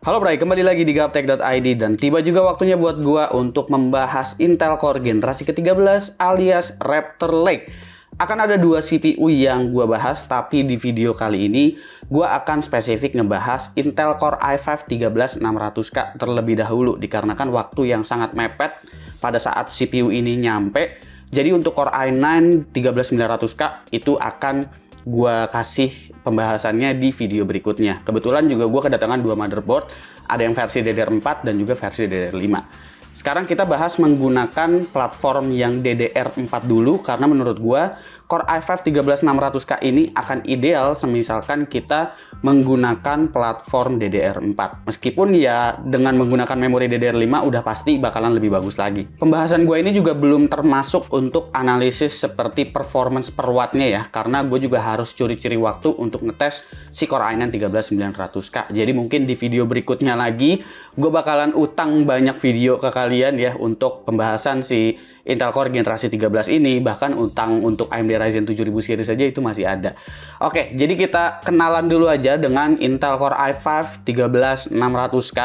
Halo Bray, kembali lagi di gaptek.id dan tiba juga waktunya buat gua untuk membahas Intel Core generasi ke-13 alias Raptor Lake. Akan ada dua CPU yang gua bahas, tapi di video kali ini gua akan spesifik ngebahas Intel Core i5 13600K terlebih dahulu dikarenakan waktu yang sangat mepet pada saat CPU ini nyampe. Jadi untuk Core i9 13900K itu akan gua kasih pembahasannya di video berikutnya. Kebetulan juga gua kedatangan dua motherboard, ada yang versi DDR4 dan juga versi DDR5. Sekarang kita bahas menggunakan platform yang DDR4 dulu, karena menurut gua Core i5 13600K ini akan ideal semisalkan kita menggunakan platform DDR4. Meskipun ya dengan menggunakan memori DDR5 udah pasti bakalan lebih bagus lagi. Pembahasan gue ini juga belum termasuk untuk analisis seperti performance per wattnya ya, karena gue juga harus curi-curi waktu untuk ngetes si Core i9 13900K. Jadi mungkin di video berikutnya lagi gue bakalan utang banyak video ke kalian ya untuk pembahasan si Intel Core generasi 13 ini, bahkan utang untuk AMD Ryzen 7000 series saja itu masih ada. Oke, jadi kita kenalan dulu aja dengan Intel Core i5 13600K.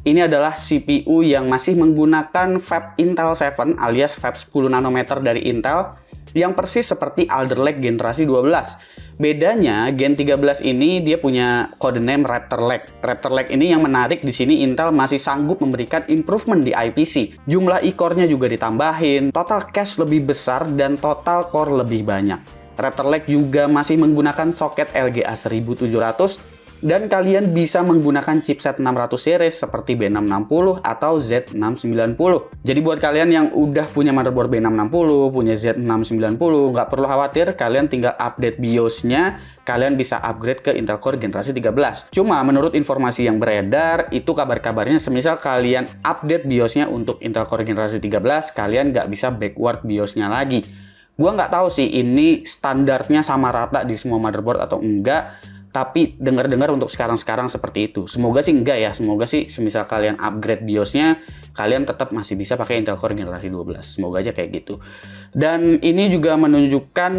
Ini adalah CPU yang masih menggunakan fab Intel 7 alias fab 10 nanometer dari Intel yang persis seperti Alder Lake generasi 12. Bedanya Gen 13 ini dia punya kode name Raptor Lake. Raptor Lake ini yang menarik di sini Intel masih sanggup memberikan improvement di IPC. Jumlah e-core-nya juga ditambahin, total cache lebih besar dan total core lebih banyak. Raptor Lake juga masih menggunakan soket LGA 1700 dan kalian bisa menggunakan chipset 600 series seperti B660 atau Z690. Jadi buat kalian yang udah punya motherboard B660, punya Z690, nggak perlu khawatir, kalian tinggal update BIOS-nya, kalian bisa upgrade ke Intel Core generasi 13. Cuma menurut informasi yang beredar, itu kabar-kabarnya semisal kalian update BIOS-nya untuk Intel Core generasi 13, kalian nggak bisa backward BIOS-nya lagi. Gua nggak tahu sih ini standarnya sama rata di semua motherboard atau enggak, tapi dengar-dengar untuk sekarang-sekarang seperti itu. Semoga sih enggak ya, semoga sih semisal kalian upgrade BIOS-nya, kalian tetap masih bisa pakai Intel Core generasi 12. Semoga aja kayak gitu. Dan ini juga menunjukkan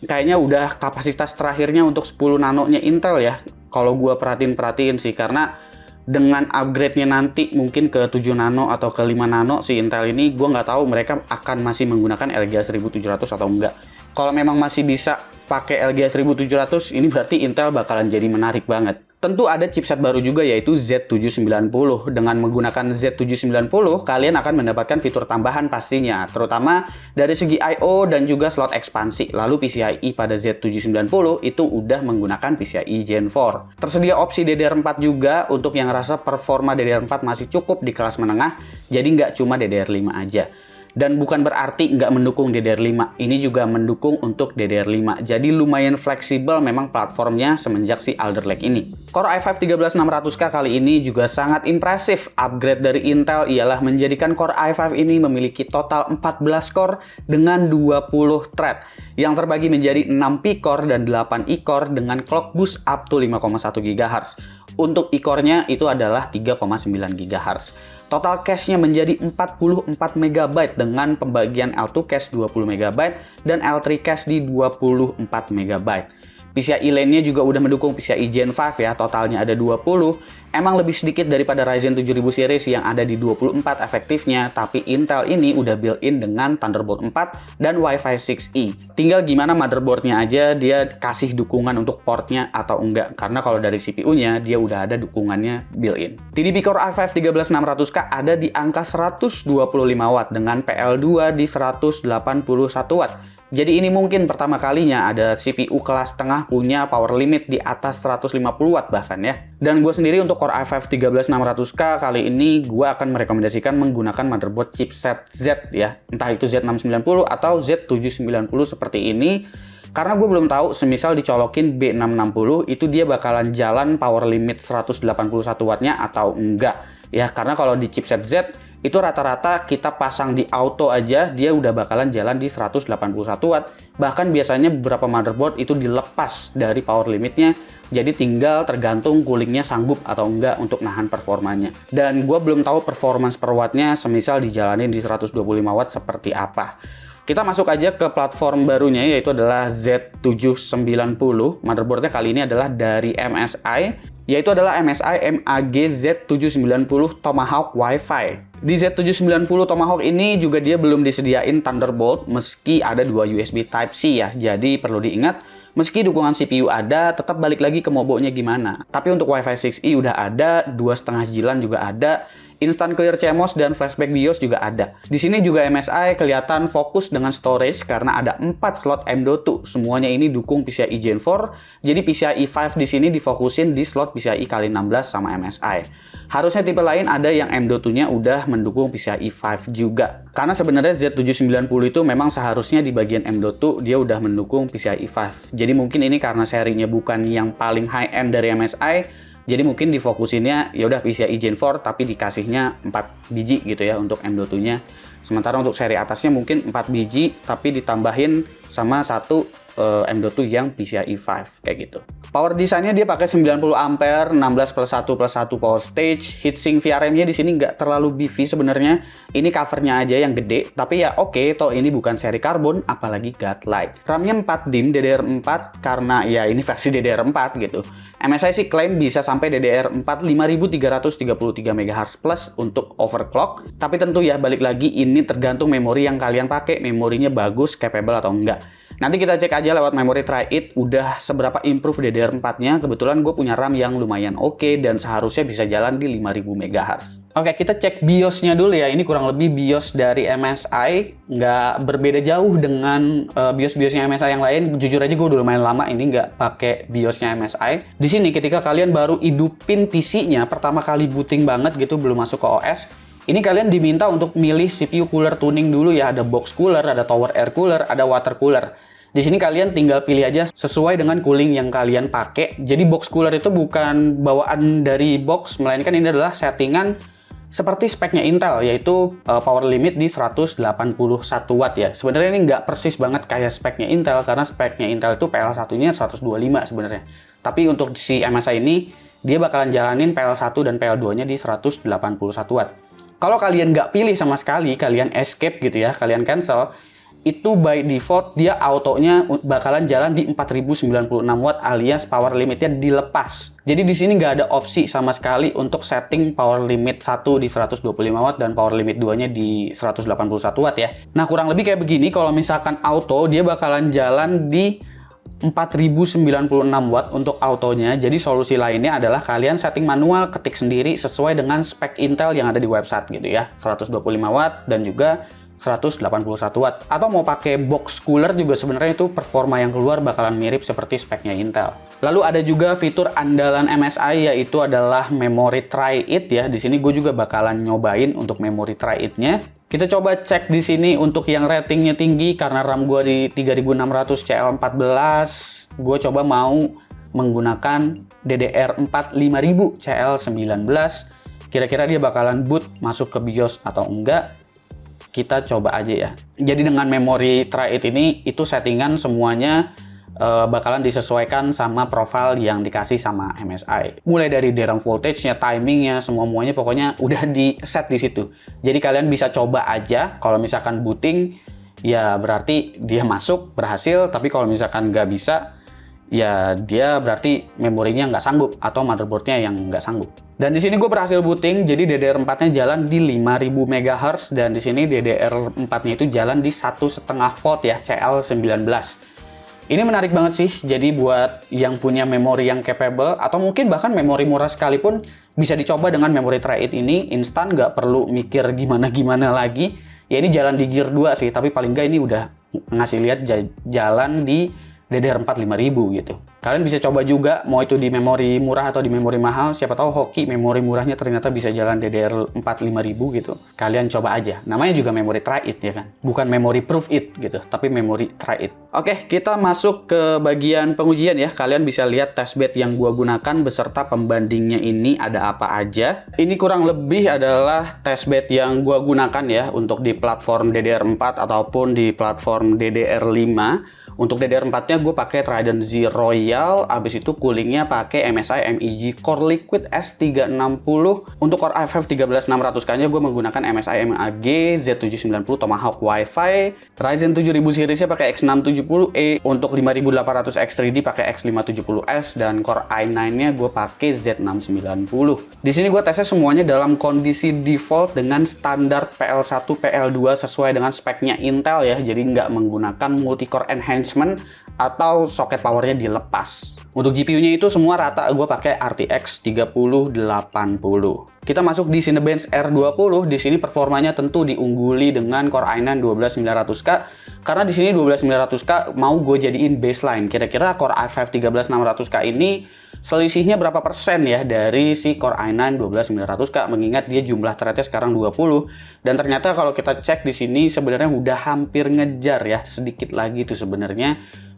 kayaknya udah kapasitas terakhirnya untuk 10 nanonya Intel ya. Kalau gua perhatiin sih, karena dengan upgrade-nya nanti mungkin ke 7 nano atau ke 5 nano si Intel ini, gua nggak tahu mereka akan masih menggunakan LGA 1700 atau enggak. Kalau memang masih bisa pakai LGA 1700, ini berarti Intel bakalan jadi menarik banget. Tentu ada chipset baru juga yaitu Z790. Dengan menggunakan Z790, kalian akan mendapatkan fitur tambahan pastinya, terutama dari segi I/O dan juga slot ekspansi. Lalu PCIe pada Z790 itu udah menggunakan PCIe Gen 4. Tersedia opsi DDR4 juga untuk yang rasa performa DDR4 masih cukup di kelas menengah, jadi nggak cuma DDR5 aja. Dan bukan berarti nggak mendukung DDR5, ini juga mendukung untuk DDR5. Jadi lumayan fleksibel memang platformnya semenjak si Alder Lake ini. Core i5 13600K kali ini juga sangat impresif. Upgrade dari Intel ialah menjadikan Core i5 ini memiliki total 14 core dengan 20 thread, yang terbagi menjadi 6 P-core dan 8 E-core dengan clock boost up to 5,1 GHz. Untuk E-core-nya itu adalah 3,9 GHz. Total cache-nya menjadi 44 MB dengan pembagian L2 cache 20 MB dan L3 cache di 24 MB. PCIe lane-nya juga udah mendukung PCIe Gen 5 ya, totalnya ada 20. Emang lebih sedikit daripada Ryzen 7000 series yang ada di 24 efektifnya, tapi Intel ini udah built-in dengan Thunderbolt 4 dan Wi-Fi 6E. Tinggal gimana motherboardnya aja dia kasih dukungan untuk portnya atau enggak, karena kalau dari CPU-nya dia udah ada dukungannya built-in. TDP Core i5 13600K ada di angka 125 Watt dengan PL2 di 181 Watt. Jadi ini mungkin pertama kalinya ada CPU kelas tengah punya power limit di atas 150 Watt bahkan ya. Dan gue sendiri untuk Core i5 13600K kali ini gue akan merekomendasikan menggunakan motherboard chipset Z ya. Entah itu Z690 atau Z790 seperti ini. Karena gue belum tahu semisal dicolokin B660 itu dia bakalan jalan power limit 181 Wattnya atau enggak. Ya karena kalau di chipset Z itu rata-rata kita pasang di auto aja dia udah bakalan jalan di 181 Watt. Bahkan biasanya beberapa motherboard itu dilepas dari power limitnya, jadi tinggal tergantung coolingnya sanggup atau enggak untuk nahan performanya. Dan gue belum tahu performance per wattnya semisal dijalanin di 125 Watt seperti apa. Kita masuk aja ke platform barunya, yaitu adalah Z790. Motherboardnya kali ini adalah dari MSI. yaitu adalah MSI MAG Z790 Tomahawk Wi-Fi. Di Z790 Tomahawk ini juga dia belum disediain Thunderbolt meski ada 2 USB Type-C ya. Jadi perlu diingat, meski dukungan CPU ada, tetap balik lagi ke mobonya gimana. Tapi untuk Wi-Fi 6E udah ada, 2,5 jilan juga ada, Instant Clear CMOS dan Flashback BIOS juga ada. Di sini juga MSI kelihatan fokus dengan storage karena ada 4 slot M.2. Semuanya ini dukung PCIe Gen 4. Jadi PCIe 5 di sini difokusin di slot PCIe x16 sama MSI. Harusnya tipe lain ada yang M.2-nya udah mendukung PCIe 5 juga. Karena sebenarnya Z790 itu memang seharusnya di bagian M.2 dia udah mendukung PCIe 5. Jadi mungkin ini karena serinya bukan yang paling high end dari MSI, jadi mungkin difokusinnya ya udah PCIe Gen 4 tapi dikasihnya 4 biji gitu ya untuk M.2-nya. Sementara untuk seri atasnya mungkin 4 biji tapi ditambahin sama satu M.2 yang PCIe 5 kayak gitu. Power desainnya dia pakai 90 ampere, 16+1+1 power stage. Heatsink VRM-nya di sini nggak terlalu beefy sebenarnya. Ini covernya aja yang gede, tapi ya oke, toh ini bukan seri karbon, apalagi Godlike. RAM-nya 4 DIMM DDR4 karena ya ini versi DDR4 gitu. MSI sih klaim bisa sampai DDR4 5333 MHz plus untuk overclock. Tapi tentu ya balik lagi ini tergantung memori yang kalian pakai, memorinya bagus, capable atau enggak. Nanti kita cek aja lewat Memory Try It udah seberapa improve DDR4-nya. Kebetulan gue punya RAM yang lumayan oke dan seharusnya bisa jalan di 5000 MHz. Oke, kita cek BIOS-nya dulu ya. Ini kurang lebih BIOS dari MSI. Nggak berbeda jauh dengan BIOS-BIOS-nya MSI yang lain. Jujur aja gue udah lumayan lama ini nggak pakai BIOS-nya MSI. Di sini ketika kalian baru hidupin PC-nya, pertama kali booting banget gitu, belum masuk ke OS, ini kalian diminta untuk milih CPU cooler tuning dulu ya. Ada box cooler, ada tower air cooler, ada water cooler. Di sini kalian tinggal pilih aja sesuai dengan cooling yang kalian pakai. Jadi box cooler itu bukan bawaan dari box, melainkan ini adalah settingan seperti speknya Intel, yaitu power limit di 181 watt ya. Sebenarnya ini nggak persis banget kayak speknya Intel, karena speknya Intel itu PL1-nya 125 sebenarnya. Tapi untuk si MSI ini, dia bakalan jalanin PL1 dan PL2-nya di 181 watt. Kalau kalian nggak pilih sama sekali, kalian escape gitu ya, kalian cancel, itu by default dia autonya bakalan jalan di 4096 watt alias power limitnya dilepas. Jadi di sini nggak ada opsi sama sekali untuk setting power limit 1 di 125 watt dan power limit 2-nya di 181 watt ya. Nah, kurang lebih kayak begini. Kalau misalkan auto, dia bakalan jalan di 4096 watt untuk autonya. Jadi solusi lainnya adalah kalian setting manual, ketik sendiri sesuai dengan spek Intel yang ada di website gitu ya. 125 watt dan juga 181 watt. Atau mau pakai box cooler juga sebenarnya itu performa yang keluar bakalan mirip seperti speknya Intel. Lalu ada juga fitur andalan MSI yaitu adalah Memory Try It ya. Di sini gue juga bakalan nyobain untuk Memory Try It-nya. Kita coba cek di sini untuk yang ratingnya tinggi karena RAM gue di 3600 CL14. Gue coba mau menggunakan DDR4 5000 CL19. Kira-kira dia bakalan boot masuk ke BIOS atau enggak? Kita coba aja ya. Jadi dengan Memory Try It ini, itu settingan semuanya bakalan disesuaikan sama profil yang dikasih sama MSI. Mulai dari DRAM voltage-nya, timing-nya, semuanya pokoknya udah di set di situ. Jadi kalian bisa coba aja. Kalau misalkan booting, ya berarti dia masuk, berhasil. Tapi kalau misalkan nggak bisa, ya dia berarti memorinya nggak sanggup atau motherboard-nya yang nggak sanggup. Dan di sini gue berhasil booting, jadi DDR4-nya jalan di 5000 MHz dan di sini DDR4-nya itu jalan di 1,5 volt ya, CL19. Ini menarik banget sih, jadi buat yang punya memori yang capable atau mungkin bahkan memori murah sekalipun bisa dicoba dengan Memory Try It ini, instan, nggak perlu mikir gimana-gimana lagi. Ya ini jalan di Gear 2 sih, tapi paling nggak ini udah ngasih lihat jalan di DDR4 5000 gitu. Kalian bisa coba juga mau itu di memori murah atau di memori mahal, siapa tahu hoki memori murahnya ternyata bisa jalan DDR4 5000 gitu. Kalian coba aja. Namanya juga Memory Try It ya kan. Bukan Memory Proof It gitu, tapi Memory Try It. Oke, kita masuk ke bagian pengujian ya. Kalian bisa lihat testbed yang gua gunakan beserta pembandingnya ini ada apa aja. Ini kurang lebih adalah testbed yang gua gunakan ya untuk di platform DDR4 ataupun di platform DDR5. Untuk DDR4-nya gue pakai Trident Z Royal, abis itu coolingnya pakai MSI MEG Core Liquid S360. Untuk Core i5 13600K-nya gue menggunakan MSI MAG Z790 Tomahawk Wi-Fi. Ryzen 7000 seriesnya pakai X670E. Untuk 5800 X3D pakai X570S, dan Core i9-nya gue pakai Z690. Di sini gue tesnya semuanya dalam kondisi default dengan standar PL1 PL2 sesuai dengan speknya Intel ya, jadi nggak menggunakan multi-core enhancement atau soket powernya dilepas. Untuk GPU-nya itu semua rata gue pakai RTX 3080. Kita masuk di Cinebench R20. Di sini performanya tentu diungguli dengan Core i9 12900K, karena di sini 12900K mau gue jadiin baseline. Kira-kira Core i5 13600K ini selisihnya berapa persen ya dari si Core i9 12900K, mengingat dia jumlah threadnya sekarang 20, dan ternyata kalau kita cek di sini sebenarnya udah hampir ngejar ya, sedikit lagi tuh sebenarnya.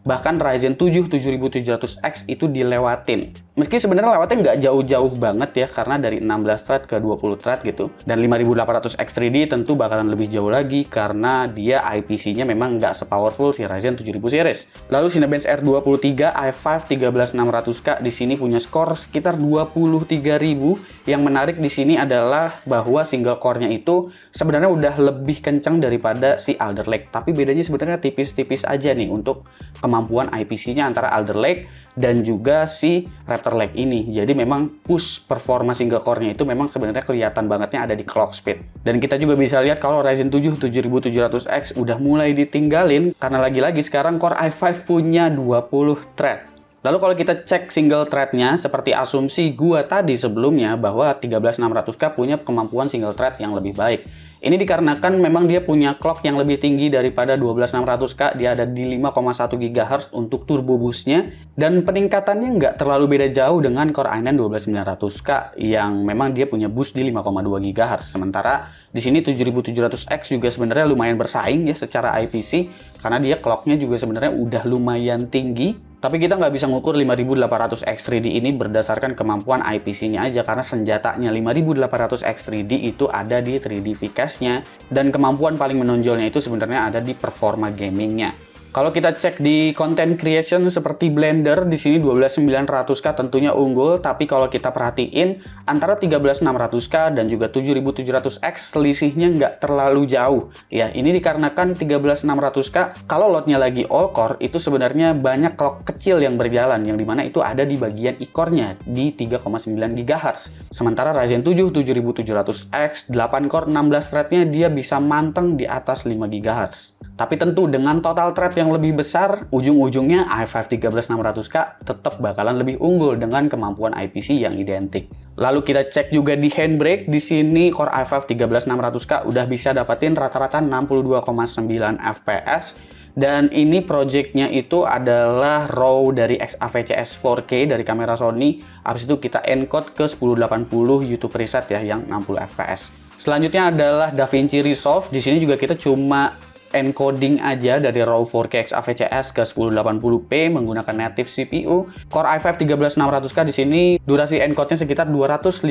Bahkan Ryzen 7 7700X itu dilewatin. Meski sebenarnya lewatnya nggak jauh-jauh banget ya, karena dari 16 thread ke 20 thread gitu. Dan 5800 X3D tentu bakalan lebih jauh lagi karena dia IPC-nya memang nggak sepowerful si Ryzen 7000 series. Lalu Cinebench R23 i5 13600K di sini punya skor sekitar 23.000. Yang menarik di sini adalah bahwa single core-nya itu sebenarnya udah lebih kencang daripada si Alder Lake. Tapi bedanya sebenarnya tipis-tipis aja nih untuk kemampuan IPC-nya antara Alder Lake dan juga si Raptor Lake ini. Jadi memang push performa single core-nya itu memang sebenarnya kelihatan bangetnya ada di clock speed. Dan kita juga bisa lihat kalau Ryzen 7 7700X udah mulai ditinggalin karena lagi-lagi sekarang Core i5 punya 20 thread. Lalu kalau kita cek single thread-nya, seperti asumsi gua tadi sebelumnya bahwa 13600K punya kemampuan single thread yang lebih baik. Ini dikarenakan memang dia punya clock yang lebih tinggi daripada 12600K, dia ada di 5,1 GHz untuk turbo boost-nya, dan peningkatannya nggak terlalu beda jauh dengan Core i9 12900K yang memang dia punya boost di 5,2 GHz. Sementara di sini 7700X juga sebenarnya lumayan bersaing ya secara IPC, karena dia clock-nya juga sebenarnya udah lumayan tinggi. Tapi kita nggak bisa ngukur 5800 X3D ini berdasarkan kemampuan IPC-nya aja, karena senjatanya 5800 X3D itu ada di 3D VCAS-nya, dan kemampuan paling menonjolnya itu sebenarnya ada di performa gaming-nya. Kalau kita cek di content creation seperti Blender, di sini 12900K tentunya unggul, tapi kalau kita perhatiin antara 13600K dan juga 7700X selisihnya nggak terlalu jauh. Ya, ini dikarenakan 13600K kalau lotnya lagi all core itu sebenarnya banyak clock kecil yang berjalan, yang dimana itu ada di bagian i-core-nya di 3,9 GHz. Sementara Ryzen 7 7700X 8 core 16 thread-nya dia bisa manteng di atas 5 GHz. Tapi tentu dengan total thread yang lebih besar, ujung-ujungnya i5 13600K tetap bakalan lebih unggul dengan kemampuan IPC yang identik. Lalu kita cek juga di handbrake. Di sini Core i5 13600K udah bisa dapatin rata-rata 62,9 FPS. Dan ini projectnya itu adalah RAW dari XAVCS 4K dari kamera Sony. Habis itu kita encode ke 1080 YouTube preset ya yang 60 FPS. Selanjutnya adalah DaVinci Resolve. Di sini juga kita cuma encoding aja dari RAW 4K XAVCS ke 1080p menggunakan native CPU. Core i5 13600K di sini durasi encode-nya sekitar 254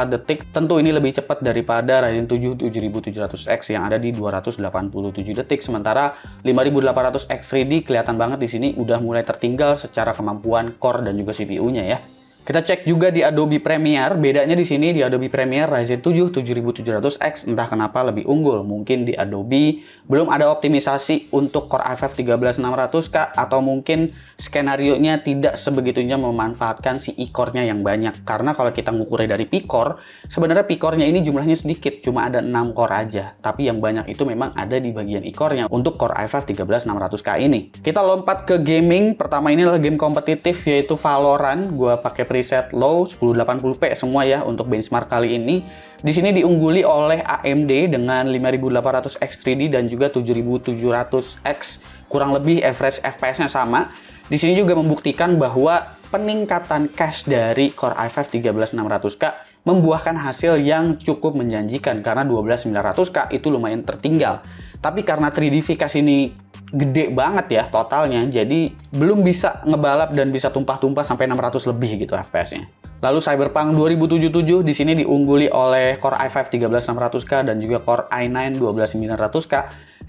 detik. Tentu ini lebih cepat daripada Ryzen 7 7700X yang ada di 287 detik. Sementara 5800 X3D kelihatan banget di sini udah mulai tertinggal secara kemampuan core dan juga CPU-nya ya. Kita cek juga di Adobe Premiere. Bedanya di sini di Adobe Premiere Ryzen 7 7700X entah kenapa lebih unggul. Mungkin di Adobe belum ada optimisasi untuk Core i5 13600K, atau mungkin skenarionya tidak sebegitunya memanfaatkan si i-core-nya yang banyak. Karena kalau kita ngukurnya dari P-core, sebenarnya P-core-nya ini jumlahnya sedikit, cuma ada 6 core aja. Tapi yang banyak itu memang ada di bagian i-core-nya untuk Core i5 13600K ini. Kita lompat ke gaming. Pertama ini adalah game kompetitif yaitu Valorant. Gua pakai preset low 1080p semua ya untuk benchmark kali ini. Di sini diungguli oleh AMD dengan 5800 X3D dan juga 7700X. Kurang lebih average FPS-nya sama. Di sini juga membuktikan bahwa peningkatan cache dari Core i5 13600K membuahkan hasil yang cukup menjanjikan, karena 12900K itu lumayan tertinggal. Tapi karena 3D VCAS ini gede banget ya totalnya, jadi belum bisa ngebalap dan bisa tumpah-tumpah sampai 600 lebih gitu FPS-nya. Lalu Cyberpunk 2077 di sini diungguli oleh Core i5 13600K dan juga Core i9 12900K.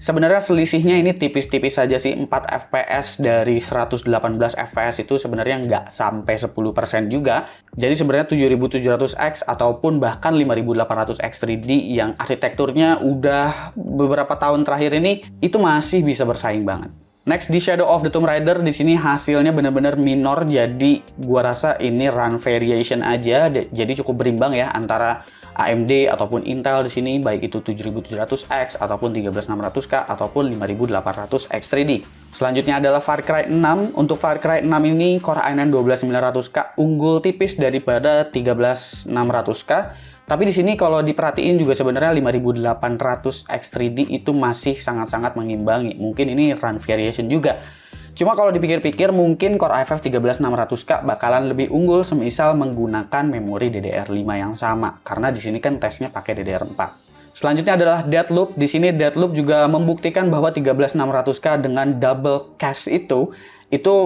Sebenarnya selisihnya ini tipis-tipis saja sih, 4 FPS dari 118 FPS itu sebenarnya nggak sampai 10% juga. Jadi sebenarnya 7700X ataupun bahkan 5800X 3D yang arsitekturnya udah beberapa tahun terakhir ini itu masih bisa bersaing banget. Next di Shadow of the Tomb Raider, di sini hasilnya benar-benar minor, jadi gua rasa ini run variation aja, jadi cukup berimbang ya antara AMD ataupun Intel di sini, baik itu 7700X ataupun 13600K ataupun 5800X 3D. Selanjutnya adalah Far Cry 6. Untuk Far Cry 6 ini Core i9 12900K unggul tipis daripada 13600K. Tapi di sini kalau diperhatiin juga sebenarnya 5800X 3D itu masih sangat-sangat mengimbangi. Mungkin ini run variation juga. Cuma kalau dipikir-pikir mungkin Core i5 13600K bakalan lebih unggul semisal menggunakan memori DDR5 yang sama, karena di sini kan tesnya pakai DDR4. Selanjutnya adalah Deathloop. Di sini Deathloop juga membuktikan bahwa 13600K dengan double cache itu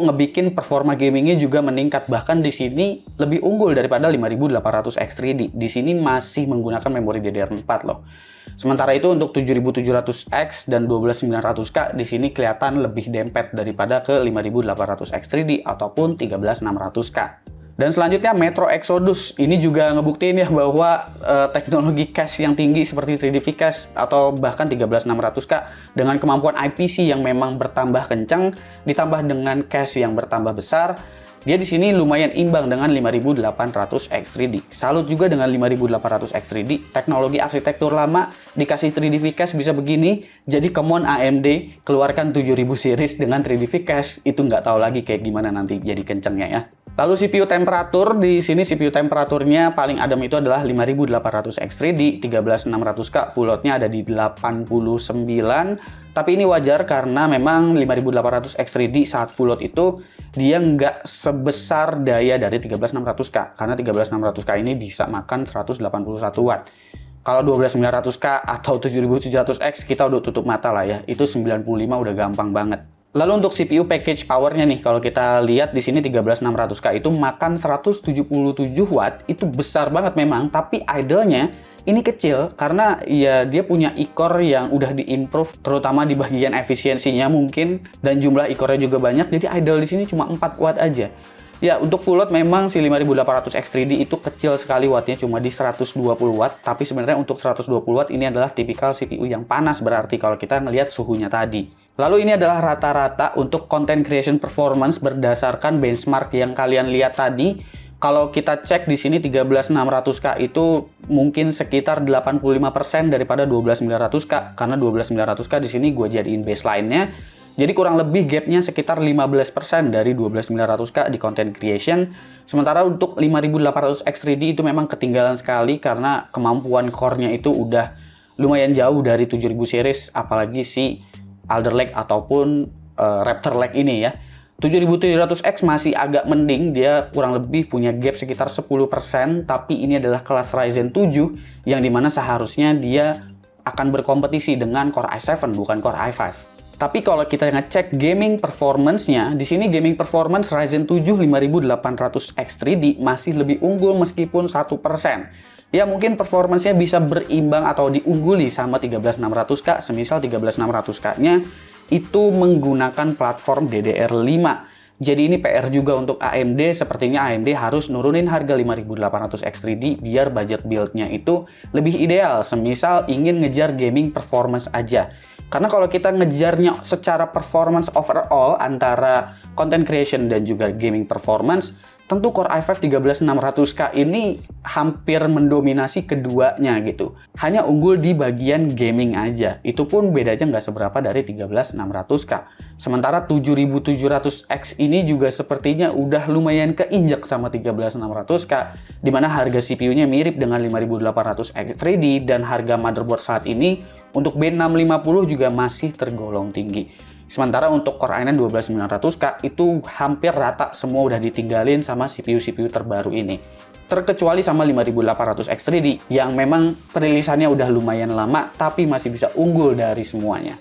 ngebikin performa gamingnya juga meningkat. Bahkan di sini lebih unggul daripada 5800X 3D. Di sini masih menggunakan memori DDR4 loh. Sementara itu untuk 7700X dan 12900K di sini kelihatan lebih dempet daripada ke 5800X 3D ataupun 13600K. Dan selanjutnya Metro Exodus. Ini juga ngebuktiin ya bahwa teknologi cache yang tinggi seperti 3D V-Cache atau bahkan 13600K dengan kemampuan IPC yang memang bertambah kencang ditambah dengan cache yang bertambah besar, dia di sini lumayan imbang dengan 5800X 3D. Salut juga dengan 5800X 3D. Teknologi arsitektur lama dikasih 3D V-Cache bisa begini. Jadi come on AMD, keluarkan 7000 series dengan 3D V-Cache. Itu nggak tahu lagi kayak gimana nanti jadi kencengnya ya. Lalu CPU temperatur, di sini CPU temperaturnya paling adem itu adalah 5800X 3D, 13600K full load-nya ada di 89. Tapi ini wajar karena memang 5800X 3D saat full load itu dia nggak sebesar daya dari 13600K. Karena 13600K ini bisa makan 181 watt. Kalau 12900K atau 7700X kita udah tutup mata lah ya. Itu 95 udah gampang banget. Lalu untuk CPU package powernya nih, kalau kita lihat di sini 13600K itu makan 177 watt, itu besar banget memang, tapi idle-nya ini kecil karena ya dia punya e-core yang udah di-improve terutama di bagian efisiensinya mungkin, dan jumlah e-core-nya juga banyak, jadi idle di sini cuma 4 watt aja. Ya, untuk full load memang si 5800X 3D itu kecil sekali wattnya, cuma di 120 watt, tapi sebenarnya untuk 120 watt ini adalah tipikal CPU yang panas berarti kalau kita ngelihat suhunya tadi. Lalu ini adalah rata-rata untuk content creation performance berdasarkan benchmark yang kalian lihat tadi. Kalau kita cek di sini 13600K itu mungkin sekitar 85% daripada 12900K, karena 12900K di sini gue jadiin baseline-nya. Jadi kurang lebih gap-nya sekitar 15% dari 12900K di content creation. Sementara untuk 5800X 3D itu memang ketinggalan sekali karena kemampuan core-nya itu udah lumayan jauh dari 7000 series, apalagi si Alder Lake ataupun Raptor Lake ini ya. 7700X masih agak mending, dia kurang lebih punya gap sekitar 10%, tapi ini adalah kelas Ryzen 7 yang dimana seharusnya dia akan berkompetisi dengan Core i7 bukan Core i5. Tapi kalau kita ngecek gaming performance-nya, di sini gaming performance Ryzen 7 5800X 3D masih lebih unggul meskipun 1%. Ya mungkin performance-nya bisa berimbang atau diungguli sama 13600K, semisal 13600K-nya itu menggunakan platform DDR5. Jadi ini PR juga untuk AMD, sepertinya AMD harus nurunin harga 5800X 3D biar budget build-nya itu lebih ideal, semisal ingin ngejar gaming performance aja. Karena kalau kita ngejarnya secara performance overall antara content creation dan juga gaming performance, tentu Core i5 13600K ini hampir mendominasi keduanya gitu. Hanya unggul di bagian gaming aja. Itu pun bedanya nggak seberapa dari 13600K. Sementara 7700X ini juga sepertinya udah lumayan keinjak sama 13600K, dimana harga CPU-nya mirip dengan 5800X 3D dan harga motherboard saat ini untuk B650 juga masih tergolong tinggi. Sementara untuk Core i9 12900K itu hampir rata semua udah ditinggalin sama CPU-CPU terbaru ini. Terkecuali sama 5800X 3D yang memang perilisannya udah lumayan lama tapi masih bisa unggul dari semuanya.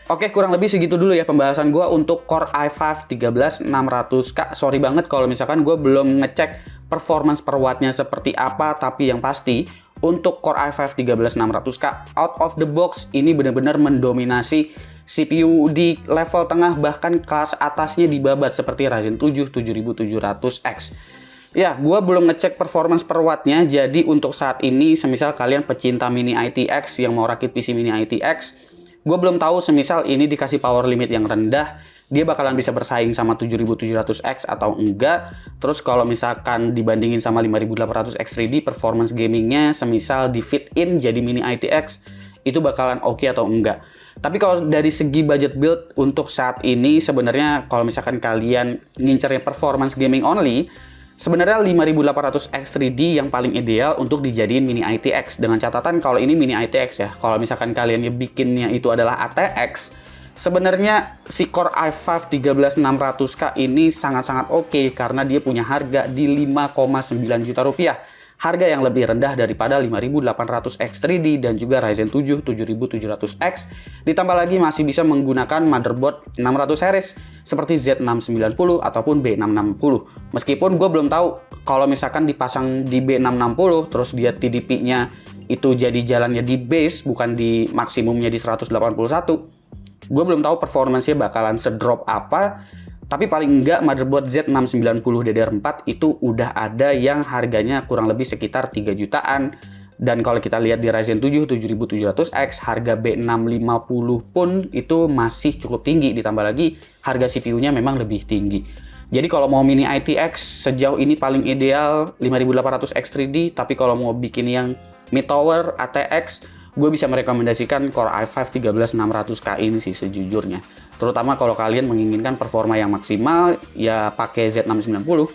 Oke, kurang lebih segitu dulu ya pembahasan gue untuk Core i5 13600K. Sorry banget kalau misalkan gue belum ngecek performance per wattnya seperti apa, tapi yang pasti untuk Core i5 13600K out of the box ini benar-benar mendominasi CPU di level tengah, bahkan kelas atasnya dibabat seperti Ryzen 7 7700X. Ya, gue belum ngecek performance per wattnya, jadi untuk saat ini semisal kalian pecinta Mini ITX yang mau rakit PC Mini ITX, gue belum tahu semisal ini dikasih power limit yang rendah, dia bakalan bisa bersaing sama 7700X atau enggak. Terus kalau misalkan dibandingin sama 5800X 3D, performance gamingnya semisal di fit in jadi Mini ITX, itu bakalan oke atau enggak. Tapi kalau dari segi budget build untuk saat ini, sebenarnya kalau misalkan kalian ngincernya performance gaming only, sebenarnya 5800X 3D yang paling ideal untuk dijadiin Mini ITX. Dengan catatan kalau ini Mini ITX ya. Kalau misalkan kalian bikinnya itu adalah ATX, sebenarnya si Core i5 13600K ini sangat-sangat oke karena dia punya harga di 5,9 juta rupiah. Harga yang lebih rendah daripada 5800X 3D dan juga Ryzen 7 7700X. Ditambah lagi masih bisa menggunakan motherboard 600 series seperti Z690 ataupun B660. Meskipun gue belum tahu kalau misalkan dipasang di B660 terus dia TDP-nya itu jadi jalannya di base bukan di maksimumnya di 181. Gue belum tahu performance-nya bakalan sedrop apa. Tapi paling enggak motherboard Z690 DDR4 itu udah ada yang harganya kurang lebih sekitar 3 jutaan. Dan kalau kita lihat di Ryzen 7 7700X, harga B650 pun itu masih cukup tinggi. Ditambah lagi harga CPU-nya memang lebih tinggi. Jadi kalau mau Mini ITX sejauh ini paling ideal 5800X 3D. Tapi kalau mau bikin yang mid tower ATX, gue bisa merekomendasikan Core i5 13600K ini sih sejujurnya. Terutama kalau kalian menginginkan performa yang maksimal, ya pakai Z690.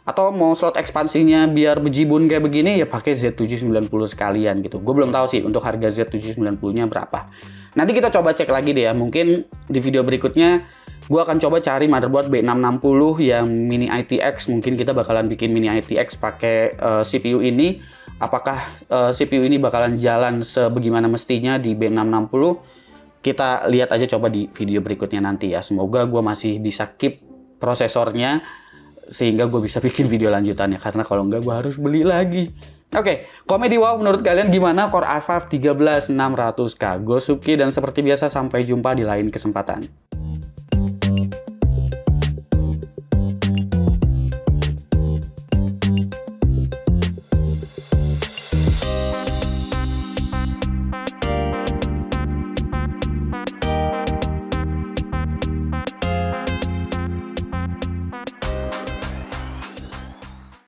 Atau mau slot ekspansinya biar bejibun kayak begini, ya pakai Z790 sekalian gitu. Gue belum tahu sih untuk harga Z790-nya berapa. Nanti kita coba cek lagi deh ya. Mungkin di video berikutnya gue akan coba cari motherboard B660 yang Mini ITX. Mungkin kita bakalan bikin Mini ITX pakai CPU ini. Apakah CPU ini bakalan jalan sebagaimana mestinya di B660? Kita lihat aja coba di video berikutnya nanti ya. Semoga gue masih bisa keep prosesornya sehingga gue bisa bikin video lanjutannya. Karena kalau enggak gue harus beli lagi. Oke, komen di wow menurut kalian gimana Core i5 13600K. Gue Supki dan seperti biasa sampai jumpa di lain kesempatan.